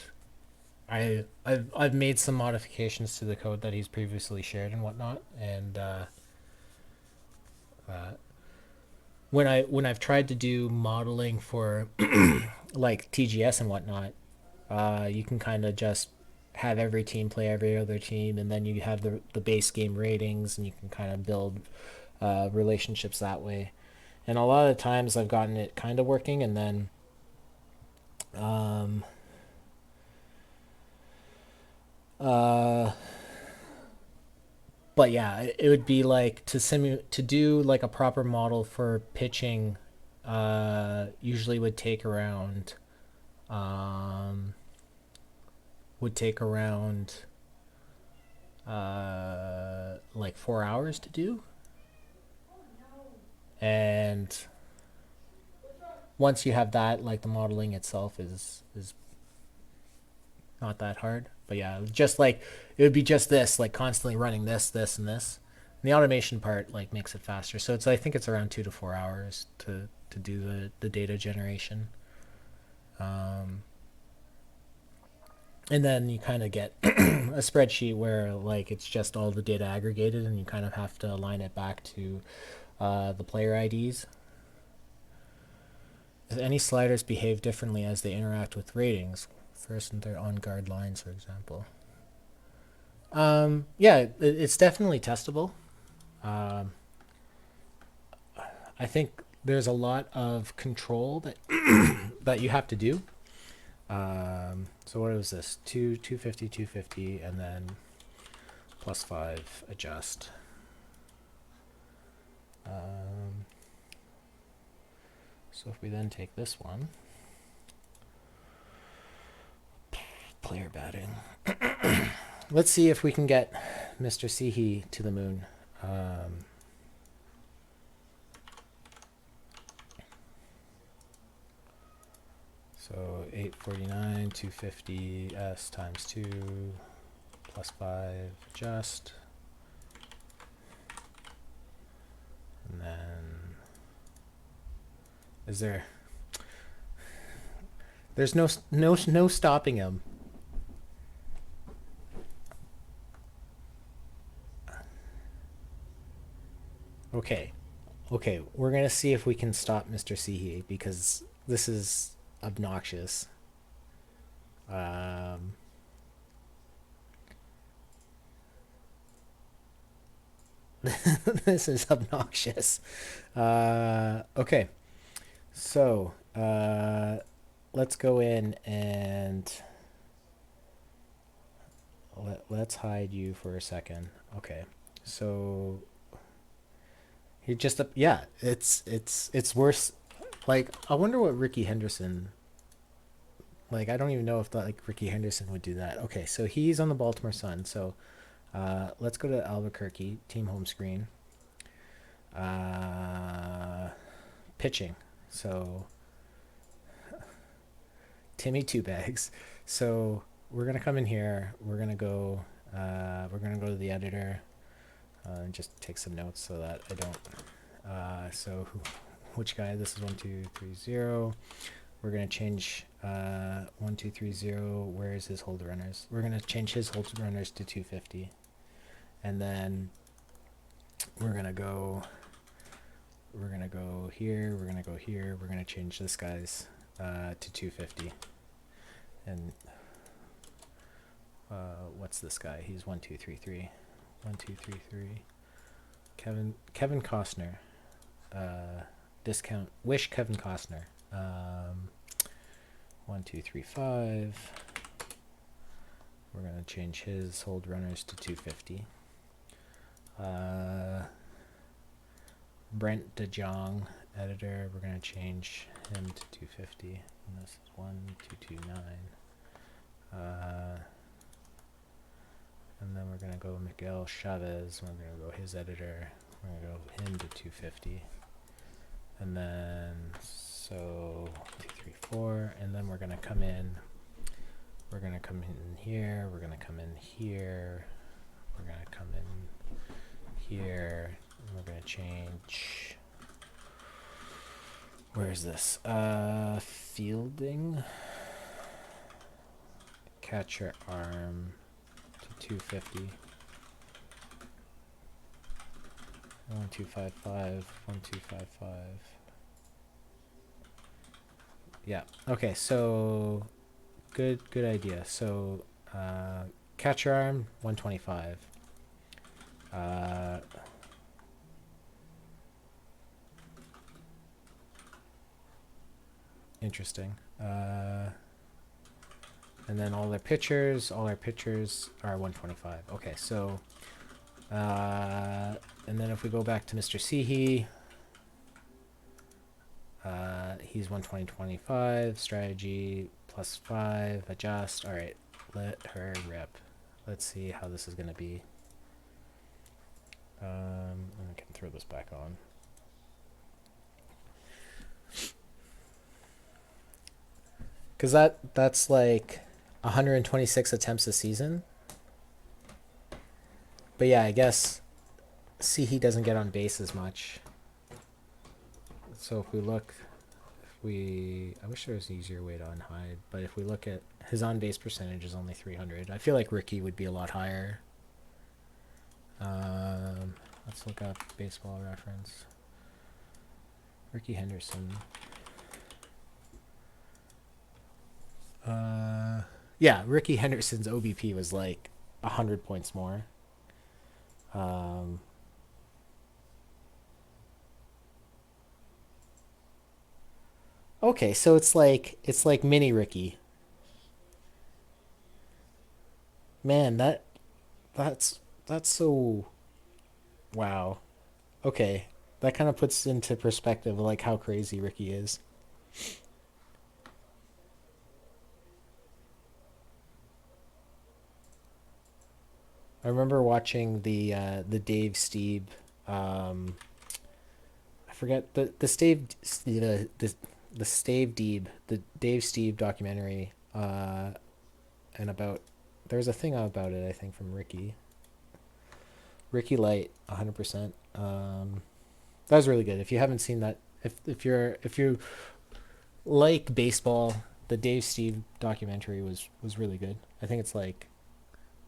I've made some modifications to the code that he's previously shared and whatnot, and when I've tried to do modeling for like TGS and whatnot, you can kind of just have every team play every other team, and then you have the base game ratings, and you can kind of build relationships that way. And a lot of times I've gotten it kind of working, and then um, uh, but yeah, it would be like to do like a proper model for pitching. Usually um, would take around like 4 hours to do, and once you have that, like the modeling itself is not that hard. But yeah, just like it would be just this, like constantly running this, and this. And the automation part like makes it faster. So I think it's around 2 to 4 hours to do the data generation. And then you kind of get a spreadsheet where like it's just all the data aggregated, and you kind of have to align it back to the player IDs. If any sliders behave differently as they interact with ratings, first and third on guard lines, for example. Yeah, it's definitely testable. Um, I think there's a lot of control that that you have to do. So what was this? 250, 250, and then +5 adjust. So if we then take this one, player batting. Let's see if we can get Mr. Sihi to the moon. So 849, 250 S times 2 +5 adjust. And then there's no stopping him. Okay. Okay, we're going to see if we can stop Mr. Sihi, because this is obnoxious. This is obnoxious. Okay, so let's go in and let's hide you for a second. Okay, so He just yeah, it's worse. Like I wonder what Ricky Henderson, like I don't even know if like Ricky Henderson would do that. Okay, so he's on the Baltimore Sun. So let's go to Albuquerque, team home screen. Uh, Pitching. So Timmy Two Bags. So we're gonna come in here. We're gonna go. We're gonna go to the editor and just take some notes so that I don't. Which guy? This is 1230. We're gonna change 1230. Where is his hold runners? We're gonna change his hold runners to 250, and then we're gonna go. We're gonna go here. We're gonna go here. We're gonna change this guy's to 250, and what's this guy? He's 1233. 1233. Kevin Costner. Discount. Wish Kevin Costner. 1235. We're gonna change his hold runners to 250. Brent DeJong, editor. We're gonna change him to 250. And this is 1229. And then we're gonna go Miguel Chavez. We're gonna go his editor. We're gonna go him to 250. And then so 234. And then we're gonna come in. We're gonna come in here. We're gonna come in here. We're gonna come in here. And we're gonna change. Where is this? Fielding. Catcher arm to 250. 1255. 1255. Yeah. Okay. So good idea. So catcher arm 125. Interesting. And then all our pitchers are 125. Okay, so and then if we go back to Mr. Seehee, he's 120.25. Strategy +5. Adjust. All right, let her rip. Let's see how this is gonna be. And I can throw this back on. Because that's like 126 attempts a season. But yeah, I guess he doesn't get on base as much. So if we look, I wish there was an easier way to unhide, but if we look at his on base percentage is only 300. I feel like Ricky would be a lot higher. Let's look up Baseball Reference. Ricky Henderson. Yeah, Ricky Henderson's OBP was like 100 points more. Okay, so it's like mini Ricky. Man, that's so wow. Okay, that kind of puts into perspective like how crazy Ricky is. I remember watching the Dave Steeb, I forget the Stave the Stave Deeb the Dave Steeb documentary, and about there's a thing about it I think from Ricky Light 100%. That was really good. If you haven't seen that, if you like baseball, the Dave Steeb documentary was really good. I think it's like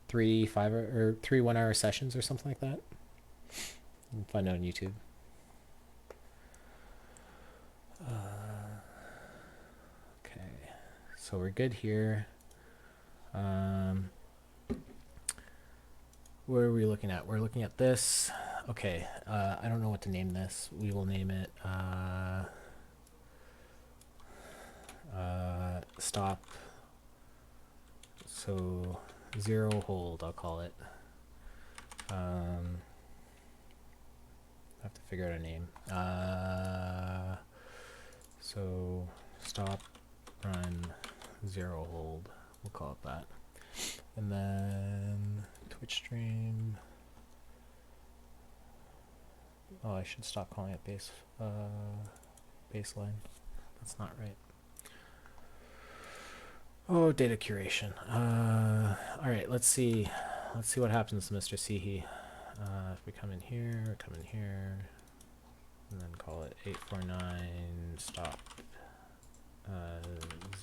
3 1 hour sessions or something like that. You can find it on YouTube. Okay, so we're good here. What are we looking at? We're looking at this. Okay, I don't know what to name this. We will name it stop. So 0 hold, I'll call it. have to figure out a name. So stop, run, zero hold. We'll call it that. And then Twitch stream. Oh, I should stop calling it baseline. That's not right. Oh, data curation. All right, let's see. Let's see what happens, Mr. Sihi. If we come in here, and then call it 849 stop,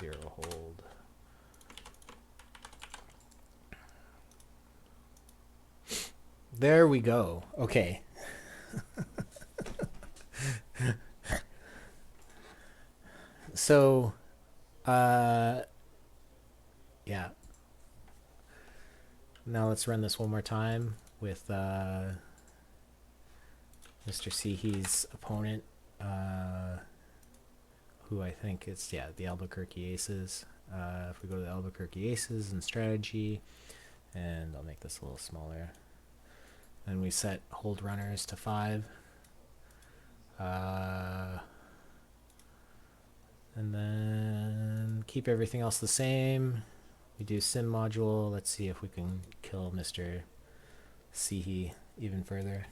zero hold. There we go. Okay. So, yeah. Now let's run this one more time with Mr. Sihi's opponent, who I think is, yeah, the Albuquerque Aces. If we go to the Albuquerque Aces and strategy, and I'll make this a little smaller, and we set hold runners to 5. And then keep everything else the same. We do sim module. Let's see if we can kill Mr. Sihi even further.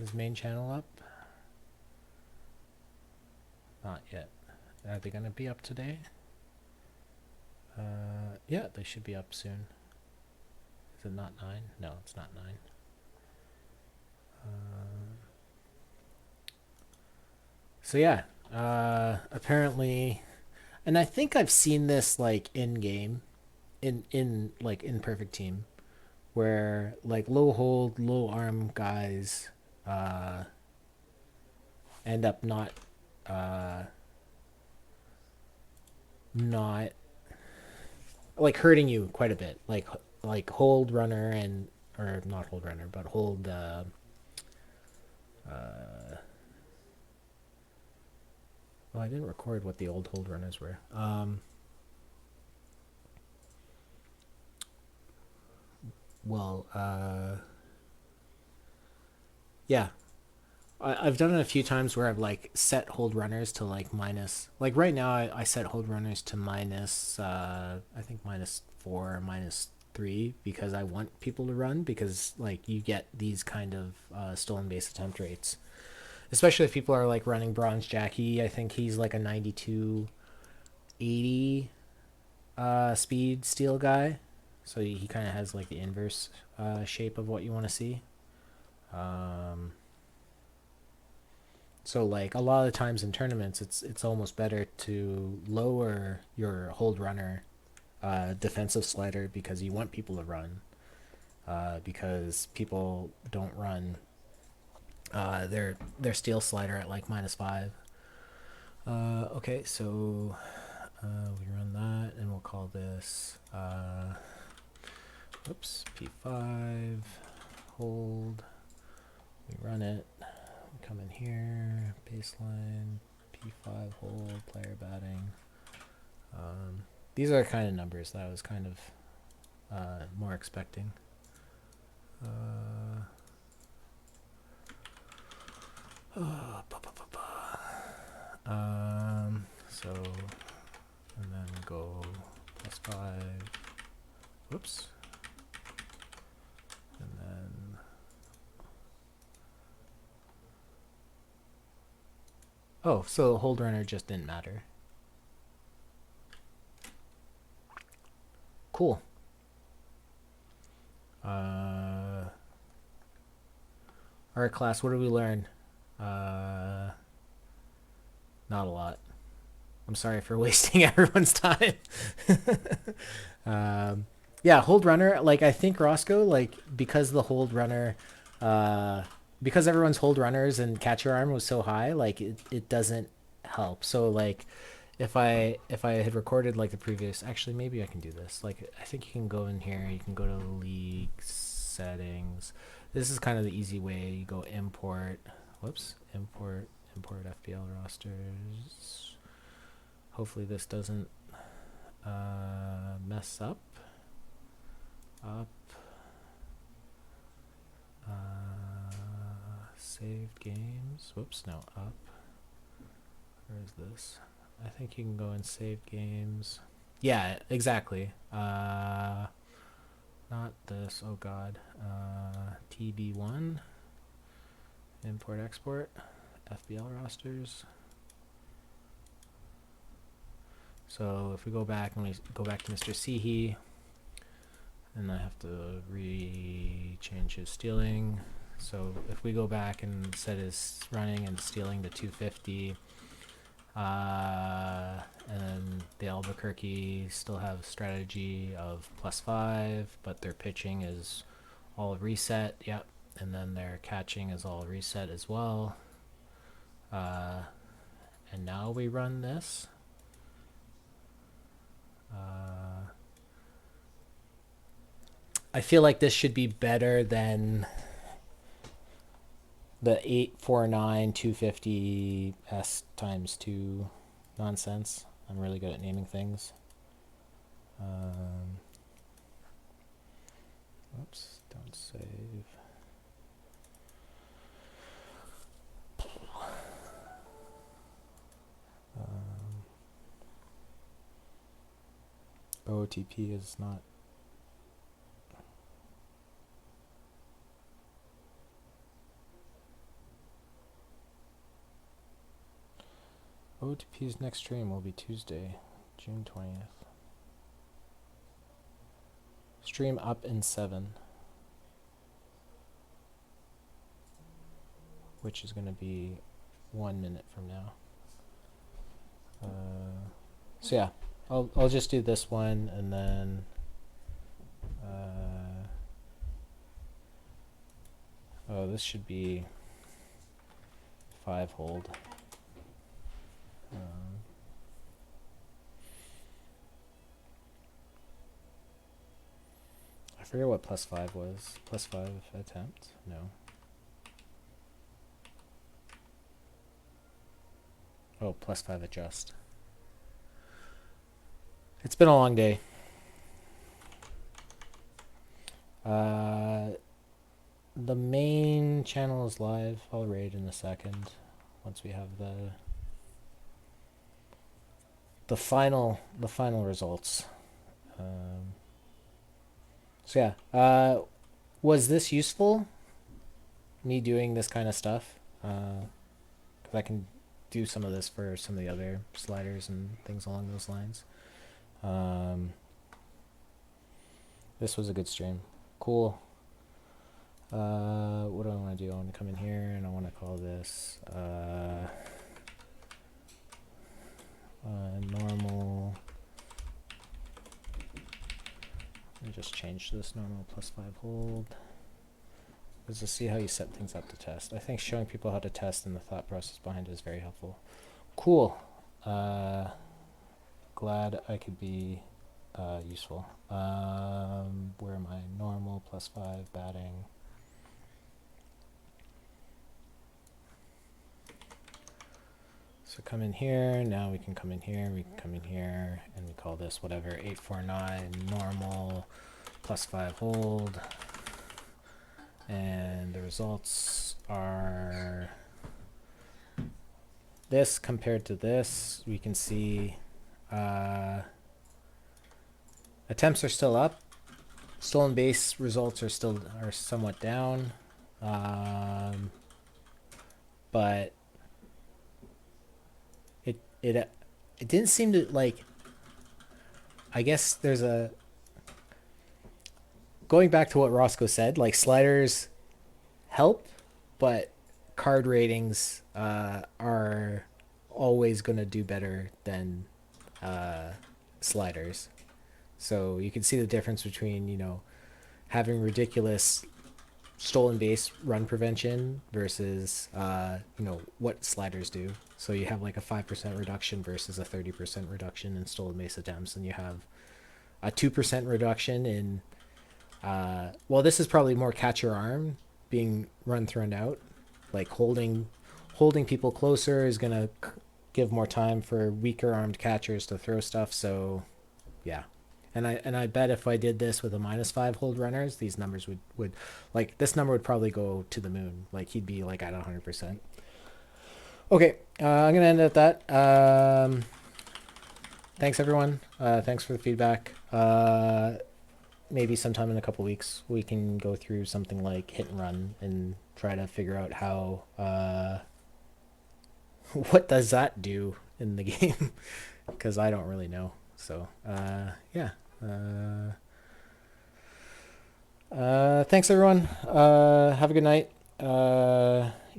Is main channel up? Not yet. Are they going to be up today? Yeah, they should be up soon. Is it not 9? No, it's not 9. So yeah, apparently, and I think I've seen this like in game, in like in Perfect Team, where like low hold, low arm guys end up not like hurting you quite a bit, like hold runner and or not hold runner, but hold well, I didn't record what the old hold runners were. Yeah, I've done it a few times where I've like set hold runners to like minus. Like right now, I set hold runners to minus. I think -4 or -3 because I want people to run because like you get these kind of stolen base attempt rates, especially if people are like running Bronze Jackie. I think he's like a 9280 speed steal guy, so he kind of has like the inverse shape of what you want to see. So like a lot of the times in tournaments, it's almost better to lower your hold runner defensive slider because you want people to run, because people don't run their steal slider at like -5. Okay, so we run that and we'll call this P5 hold. We run it. We come in here, baseline, P5 hold, player batting. These are the kind of numbers that I was kind of more expecting. So, and then go +5. Whoops. And then oh, so hold runner just didn't matter. Cool. All right, class, what did we learn? Not a lot. I'm sorry for wasting everyone's time. Yeah, hold runner. Like I think Roscoe, like because the hold runner, because everyone's hold runners and catcher arm was so high, like it doesn't help. So like, if I had recorded like the previous, actually maybe I can do this. Like I think you can go in here. You can go to league settings. This is kind of the easy way. You go import. Whoops, import FPL rosters. Hopefully this doesn't mess up. Up. Saved games. Whoops, no, up. Where is this? I think you can go and save games. Yeah, exactly. Not this. Oh god. TB1. Import export. FBL rosters. So if we go back and we go back to Mr. Sihi, and I have to change his stealing. So if we go back and set his running and stealing to 250, and the Albuquerque still have strategy of +5, but their pitching is all reset. Yep. And then their catching is all reset as well. And now we run this. I feel like this should be better than the 849 250 S times 2 nonsense. I'm really good at naming things. Oops, don't save. OTP is not. OTP's next stream will be Tuesday, June 20th. Stream up in 7. Which is going to be 1 minute from now. So yeah, I'll just do this one and then oh, this should be 5 hold. I forget what +5 was. +5 attempt? No. Oh, +5 adjust. It's been a long day. The main channel is live. I'll raid in a second once we have the final results. So yeah, was this useful? Me doing this kind of stuff? 'Cause I can do some of this for some of the other sliders and things along those lines. This was a good stream. Cool. What do I want to do? I want to come in here and I want to call this normal. Let me just change this normal +5 hold. Let's just see how you set things up to test. I think showing people how to test and the thought process behind it is very helpful. Cool. Glad I could be useful. Where am I? Normal +5 batting. So come in here. Now we can come in here. We can come in here, and we call this whatever 849 normal +5 hold. And the results are this compared to this. We can see attempts are still up. Stolen base results are somewhat down. But it didn't seem to, like, I guess there's a, going back to what Roscoe said, like sliders help, but card ratings are always going to do better than sliders. So you can see the difference between, you know, having ridiculous stolen base run prevention versus, you know, what sliders do. So you have like a 5% reduction versus a 30% reduction in stolen base attempts, and you have a 2% reduction in, well, this is probably more catch your arm being thrown out. Like holding people closer is going to give more time for weaker armed catchers to throw stuff. So yeah. And I bet if I did this with a -5 hold runners, these numbers would like this number would probably go to the moon. Like he'd be like at 100%. Okay, I'm gonna end it at that. Thanks everyone. Thanks for the feedback. Maybe sometime in a couple weeks we can go through something like hit and run and try to figure out how what does that do in the game because I don't really know. So yeah. Thanks everyone. Have a good night.